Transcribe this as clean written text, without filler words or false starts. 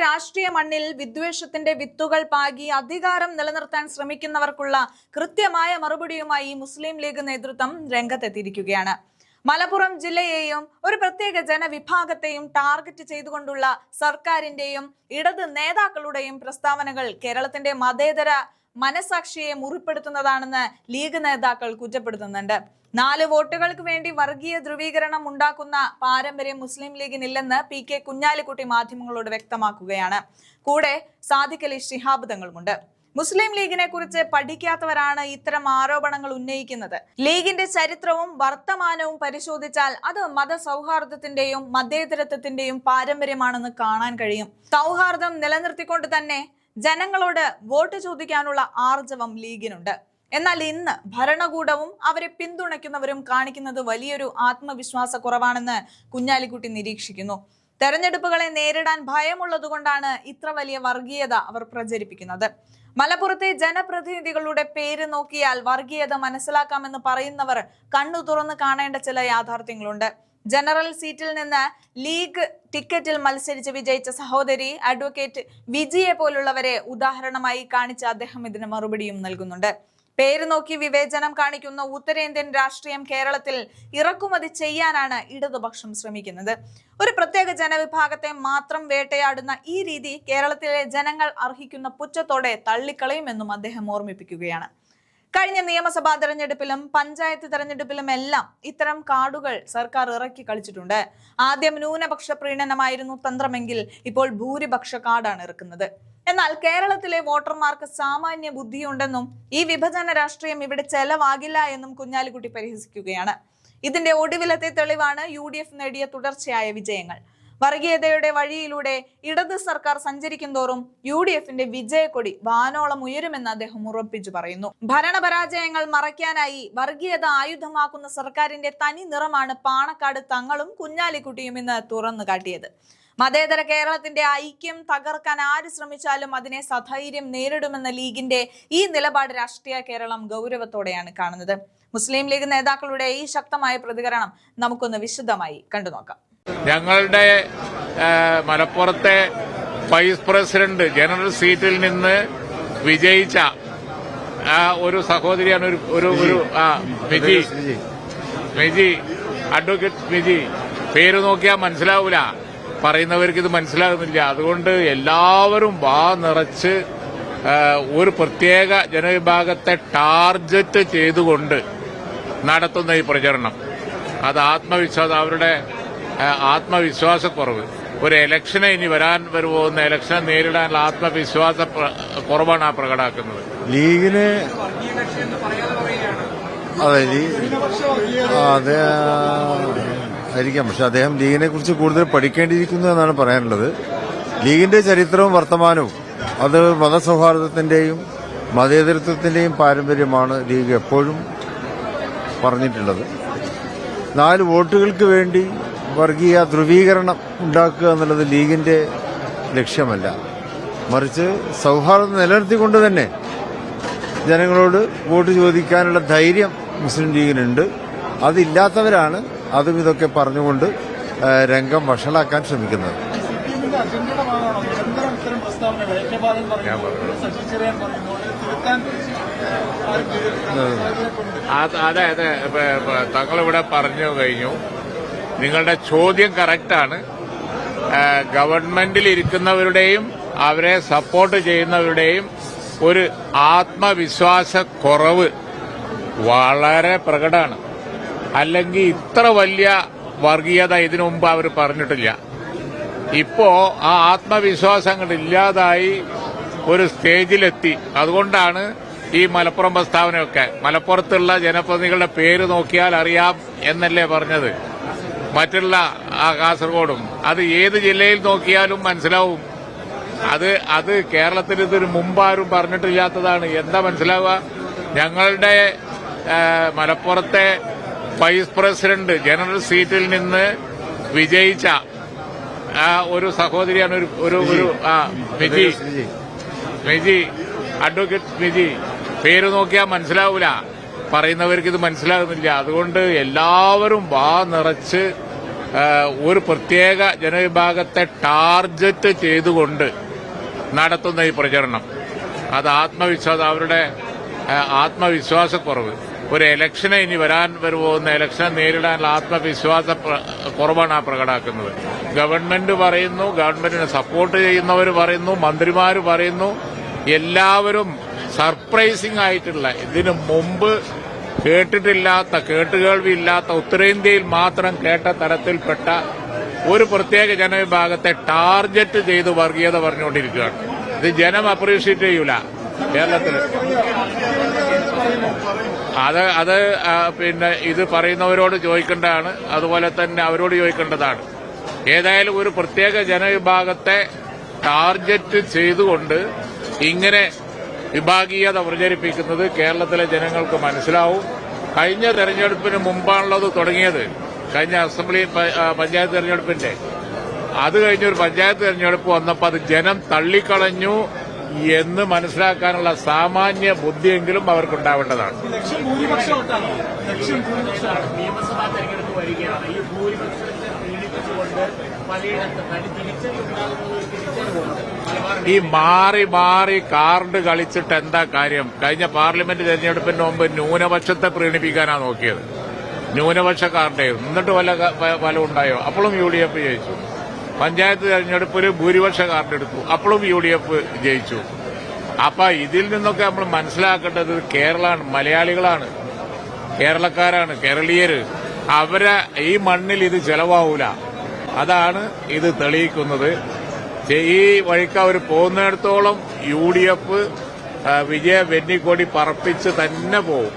രാഷ്ട്രീയ മണ്ണിൽ വിദ്വേഷത്തിന്റെ വിത്തുകൾ പാകി അധികാരം നിലനിർത്താൻ ശ്രമിക്കുന്നവർക്കുള്ള കൃത്യമായ മറുപടിയുമായി മുസ്ലിം ലീഗ് നേതൃത്വം രംഗത്തെത്തിയിരിക്കുകയാണ്. മലപ്പുറം ജില്ലയെയും ഒരു പ്രത്യേക ജനവിഭാഗത്തെയും ടാർഗറ്റ് ചെയ്തുകൊണ്ടുള്ള സർക്കാരിന്റെയും ഇടത് നേതാക്കളുടെയും പ്രസ്താവനകൾ കേരളത്തിന്റെ മതേതര മനസാക്ഷിയെ മുറിപ്പെടുത്തുന്നതാണെന്ന് ലീഗ് നേതാക്കൾ കുറ്റപ്പെടുത്തുന്നുണ്ട്. 4 വോട്ടുകൾക്ക് വേണ്ടി വർഗീയ ധ്രുവീകരണം ഉണ്ടാക്കുന്ന പാരമ്പര്യം മുസ്ലിം ലീഗിനില്ലെന്ന് PK കുഞ്ഞാലിക്കുട്ടി മാധ്യമങ്ങളോട് വ്യക്തമാക്കുകയാണ്. കൂടെ സാദിഖ് അലി ശിഹാബ് തങ്ങളുമുണ്ട്. മുസ്ലിം ലീഗിനെ കുറിച്ച് പഠിക്കാത്തവരാണ് ഇത്തരം ആരോപണങ്ങൾ ഉന്നയിക്കുന്നത്. ലീഗിന്റെ ചരിത്രവും വർത്തമാനവും പരിശോധിച്ചാൽ അത് മതസൗഹാർദ്ദത്തിന്റെയും മതേതരത്വത്തിന്റെയും പാരമ്പര്യമാണെന്ന് കാണാൻ കഴിയും. സൗഹാർദ്ദം നിലനിർത്തിക്കൊണ്ട് തന്നെ ജനങ്ങളോട് വോട്ട് ചോദിക്കാനുള്ള ആർജവം ലീഗിനുണ്ട്. എന്നാൽ ഇന്ന് ഭരണകൂടവും അവരെ പിന്തുണയ്ക്കുന്നവരും കാണിക്കുന്നത് വലിയൊരു ആത്മവിശ്വാസ കുറവാണെന്ന് കുഞ്ഞാലിക്കുട്ടി നിരീക്ഷിക്കുന്നു. തെരഞ്ഞെടുപ്പുകളെ നേരിടാൻ ഭയമുള്ളതുകൊണ്ടാണ് ഇത്ര വലിയ വർഗീയത അവർ പ്രചരിപ്പിക്കുന്നത്. മലപ്പുറത്തെ ജനപ്രതിനിധികളുടെ പേര് നോക്കിയാൽ വർഗീയത മനസ്സിലാക്കാമെന്ന് പറയുന്നവർ കണ്ണു തുറന്ന് കാണേണ്ട ചില യാഥാർത്ഥ്യങ്ങളുണ്ട്. ജനറൽ സീറ്റിൽ നിന്ന് ലീഗ് ടിക്കറ്റിൽ മത്സരിച്ച് വിജയിച്ച സഹോദരി അഡ്വക്കേറ്റ് വിജിയെ പോലുള്ളവരെ ഉദാഹരണമായി കാണിച്ച് അദ്ദേഹം ഇതിന് മറുപടിയും നൽകുന്നുണ്ട്. പേര് നോക്കി വിവേചനം കാണിക്കുന്ന ഉത്തരേന്ത്യൻ രാഷ്ട്രീയം കേരളത്തിൽ ഇറക്കുമതി ചെയ്യാനാണ് ഇടതുപക്ഷം ശ്രമിക്കുന്നത്. ഒരു പ്രത്യേക ജനവിഭാഗത്തെ മാത്രം വേട്ടയാടുന്ന ഈ രീതി കേരളത്തിലെ ജനങ്ങൾ അർഹിക്കുന്ന പുച്ഛത്തോടെ തള്ളിക്കളയുമെന്നും അദ്ദേഹം ഓർമ്മിപ്പിക്കുകയാണ്. കഴിഞ്ഞ നിയമസഭാ തെരഞ്ഞെടുപ്പിലും പഞ്ചായത്ത് തെരഞ്ഞെടുപ്പിലും എല്ലാം ഇത്തരം കാർഡുകൾ സർക്കാർ ഇറക്കി കളിച്ചിട്ടുണ്ട്. ആദ്യം ന്യൂനപക്ഷ പ്രീണനമായിരുന്നു തന്ത്രമെങ്കിൽ ഇപ്പോൾ ഭൂരിപക്ഷ കാർഡാണ് ഇറക്കുന്നത്. എന്നാൽ കേരളത്തിലെ വോട്ടർമാർക്ക് സാമാന്യ ബുദ്ധിയുണ്ടെന്നും ഈ വിഭജന രാഷ്ട്രീയം ഇവിടെ ചെലവാകില്ല എന്നും കുഞ്ഞാലിക്കുട്ടി പരിഹസിക്കുകയാണ്. ഇതിന്റെ ഒടുവിലത്തെ തെളിവാണ് UDF നേടിയ തുടർച്ചയായ വിജയങ്ങൾ. വർഗീയതയുടെ വഴിയിലൂടെ ഇടത് സർക്കാർ സഞ്ചരിക്കുന്തോറും UDFന്റെ വിജയക്കൊടി വാനോളം ഉയരുമെന്ന് അദ്ദേഹം ഉറപ്പിച്ചു പറയുന്നു. ഭരണപരാജയങ്ങൾ മറയ്ക്കാനായി വർഗീയത ആയുധമാക്കുന്ന സർക്കാരിന്റെ തനി നിറമാണ് പാണക്കാട് തങ്ങളും കുഞ്ഞാലിക്കുട്ടിയും ഇന്ന് തുറന്നു കാട്ടിയത്. മതേതര കേരളത്തിന്റെ ഐക്യം തകർക്കാൻ ആര് ശ്രമിച്ചാലും അതിനെ സധൈര്യം നേരിടുമെന്ന ലീഗിന്റെ ഈ നിലപാട് രാഷ്ട്രീയ കേരളം ഗൗരവത്തോടെയാണ് കാണുന്നത്. മുസ്ലിം ലീഗ് നേതാക്കളുടെ ഈ ശക്തമായ പ്രതികരണം നമുക്കൊന്ന് വിശദമായി കണ്ടുനോക്കാം. ഞങ്ങളുടെ മലപ്പുറത്തെ വൈസ് പ്രസിഡന്റ് ജനറൽ സീറ്റിൽ നിന്ന് വിജയിച്ച ഒരു സഹോദരിയാണ് ഒരു മെജി അഡ്വക്കേറ്റ് മെജി. പേര് നോക്കിയാൽ മനസ്സിലാവൂല, പറയുന്നവർക്ക് ഇത് മനസ്സിലാകുന്നില്ല. അതുകൊണ്ട് എല്ലാവരും വാ നിറച്ച് ഒരു പ്രത്യേക ജനവിഭാഗത്തെ ടാർഗറ്റ് ചെയ്തുകൊണ്ട് നടത്തുന്ന ഈ പ്രചരണം, അത് അവരുടെ ആത്മവിശ്വാസക്കുറവ്, ഒരു ഇലക്ഷനെ ഇനി വരാൻ പോകുന്ന ഇലക്ഷനെ നേരിടാനുള്ള ആത്മവിശ്വാസ കുറവാണ് പ്രകടമാക്കുന്നത്. ലീഗിന് അതെ ആയിരിക്കാം, പക്ഷെ അദ്ദേഹം ലീഗിനെ കുറിച്ച് കൂടുതൽ പഠിക്കേണ്ടിയിരിക്കുന്നു എന്നാണ് പറയാനുള്ളത്. ലീഗിന്റെ ചരിത്രവും വർത്തമാനവും അത് മതസൗഹാർദ്ദത്തിന്റെയും മതേതരത്വത്തിന്റെയും പാരമ്പര്യമാണ് ലീഗ് എപ്പോഴും പറഞ്ഞിട്ടുള്ളത്. 4 വോട്ടുകൾക്ക് വേണ്ടി വർഗീയ ധ്രുവീകരണം ഉണ്ടാക്കുക എന്നുള്ളത് ലീഗിന്റെ ലക്ഷ്യമല്ല. മറിച്ച് സൗഹാർദ്ദം നിലനിർത്തിക്കൊണ്ട് തന്നെ ജനങ്ങളോട് വോട്ട് ചോദിക്കാനുള്ള ധൈര്യം മുസ്ലിം ലീഗിനുണ്ട്. അതില്ലാത്തവരാണ് അതും ഇതൊക്കെ പറഞ്ഞുകൊണ്ട് രംഗം വഷളാക്കാൻ ശ്രമിക്കുന്നത്. അതെ, തങ്ങളിവിടെ പറഞ്ഞു കഴിഞ്ഞു. നിങ്ങളുടെ ചോദ്യം കറക്റ്റാണ്. ഗവൺമെന്റിൽ ഇരിക്കുന്നവരുടെയും അവരെ സപ്പോർട്ട് ചെയ്യുന്നവരുടെയും ഒരു ആത്മവിശ്വാസക്കുറവ് വളരെ പ്രകടമാണ്. അല്ലെങ്കിൽ ഇത്ര വലിയ വർഗീയത ഇതിനു മുമ്പ് അവർ പറഞ്ഞിട്ടില്ല. ഇപ്പോ ആ ആത്മവിശ്വാസം അങ്ങോട്ട് ഇല്ലാതായി ഒരു സ്റ്റേജിലെത്തി. അതുകൊണ്ടാണ് ഈ മലപ്പുറം പ്രസ്താവനയൊക്കെ. മലപ്പുറത്തുള്ള ജനപ്രതിനിധികളുടെ പേര് നോക്കിയാൽ അറിയാം എന്നല്ലേ പറഞ്ഞത്. മറ്റുള്ള കാസർഗോഡും അത് ഏത് ജില്ലയിൽ നോക്കിയാലും മനസ്സിലാവും. അത് കേരളത്തിൽ ഇതിന് മുമ്പാരും പറഞ്ഞിട്ടില്ലാത്തതാണ്. എന്താ മനസ്സിലാവുക? ഞങ്ങളുടെ മലപ്പുറത്തെ വൈസ് പ്രസിഡന്റ് ജനറൽ സീറ്റിൽ നിന്ന് വിജയിച്ച ഒരു സഹോദരിയാണ് ഒരു മെജി അഡ്വക്കേറ്റ് മെജി. പേര് നോക്കിയാൽ മനസ്സിലാവൂല, പറയുന്നവർക്ക് ഇത് മനസ്സിലാകുന്നില്ല. അതുകൊണ്ട് എല്ലാവരും വാ നിറച്ച് ഒരു പ്രത്യേക ജനവിഭാഗത്തെ ടാർഗറ്റ് ചെയ്തുകൊണ്ട് നടത്തുന്ന ഈ പ്രചരണം അത് അവരുടെ ആത്മവിശ്വാസക്കുറവ്, ഒരു ഇലക്ഷനെ ഇനി വരാൻ പോകുന്ന ഇലക്ഷൻ നേരിടാനുള്ള ആത്മവിശ്വാസ കുറവാണ് ആ പ്രകടമാക്കുന്നത്. ഗവൺമെന്റ് പറയുന്നു, ഗവൺമെന്റിനെ സപ്പോർട്ട് ചെയ്യുന്നവർ പറയുന്നു, മന്ത്രിമാർ പറയുന്നു, എല്ലാവരും സർപ്രൈസിംഗ് ആയിട്ടുള്ള, ഇതിനു മുമ്പ് കേട്ടിട്ടില്ലാത്ത, കേട്ടുകേൾവിയില്ലാത്ത, ഉത്തരേന്ത്യയിൽ മാത്രം കേട്ട തരത്തിൽപ്പെട്ട ഒരു പ്രത്യേക ജനവിഭാഗത്തെ ടാർഗറ്റ് ചെയ്ത് വർഗീയത പറഞ്ഞുകൊണ്ടിരിക്കുകയാണ്. ഇത് ജനം അപ്രീഷിയേറ്റ് ചെയ്യൂല കേരളത്തിൽ. അത് പിന്നെ ഇത് പറയുന്നവരോട് ചോദിക്കേണ്ടതാണ്, അതുപോലെ തന്നെ അവരോട് ചോദിക്കേണ്ടതാണ്. ഏതായാലും ഒരു പ്രത്യേക ജനവിഭാഗത്തെ ടാർഗറ്റ് ചെയ്തുകൊണ്ട് ഇങ്ങനെ വിഭാഗീയത പ്രചരിപ്പിക്കുന്നത് കേരളത്തിലെ ജനങ്ങൾക്ക് മനസ്സിലാവും. കഴിഞ്ഞ തെരഞ്ഞെടുപ്പിന് മുമ്പാണുള്ളത് തുടങ്ങിയത്, കഴിഞ്ഞ അസംബ്ലി പഞ്ചായത്ത് തെരഞ്ഞെടുപ്പിന്റെ. അത് കഴിഞ്ഞൊരു പഞ്ചായത്ത് തെരഞ്ഞെടുപ്പ് വന്നപ്പോൾ അത് ജനം തള്ളിക്കളഞ്ഞു എന്ന് മനസ്സിലാക്കാനുള്ള സാമാന്യ ബുദ്ധിയെങ്കിലും അവർക്കുണ്ടാവേണ്ടതാണ്. നിയമസഭാ തെരഞ്ഞെടുപ്പ് വരികയാണ്. ഈ ഭൂരിപക്ഷം ഈ മാറി മാറി കാർഡ് കളിച്ചിട്ട് എന്താ കാര്യം? കഴിഞ്ഞ പാർലമെന്റ് തെരഞ്ഞെടുപ്പിന് മുമ്പ് ന്യൂനപക്ഷത്തെ പ്രീണിപ്പിക്കാനാണ് നോക്കിയത്. ന്യൂനപക്ഷ കാർഡ് എന്നിട്ട് വല്ല ഉണ്ടായോ? അപ്പോഴും UDF ജയിച്ചു. പഞ്ചായത്ത് തെരഞ്ഞെടുപ്പിൽ ഭൂരിപക്ഷ കാർഡ് എടുത്തു, അപ്പോഴും UDF ജയിച്ചു. അപ്പൊ ഇതിൽ നിന്നൊക്കെ നമ്മൾ മനസ്സിലാക്കേണ്ടത് കേരളമാണ്, മലയാളികളാണ്, കേരളക്കാരാണ്, കേരളീയര്. അവരെ ഈ മണ്ണിൽ ഇത് ചെലവാവൂല. അതാണ് ഇത് തെളിയിക്കുന്നത്. ഈ വഴിക്ക് അവർ പോകുന്നിടത്തോളം UDF വിജയ വെന്നിക്കൊടി പറപ്പിച്ച് തന്നെ പോകും.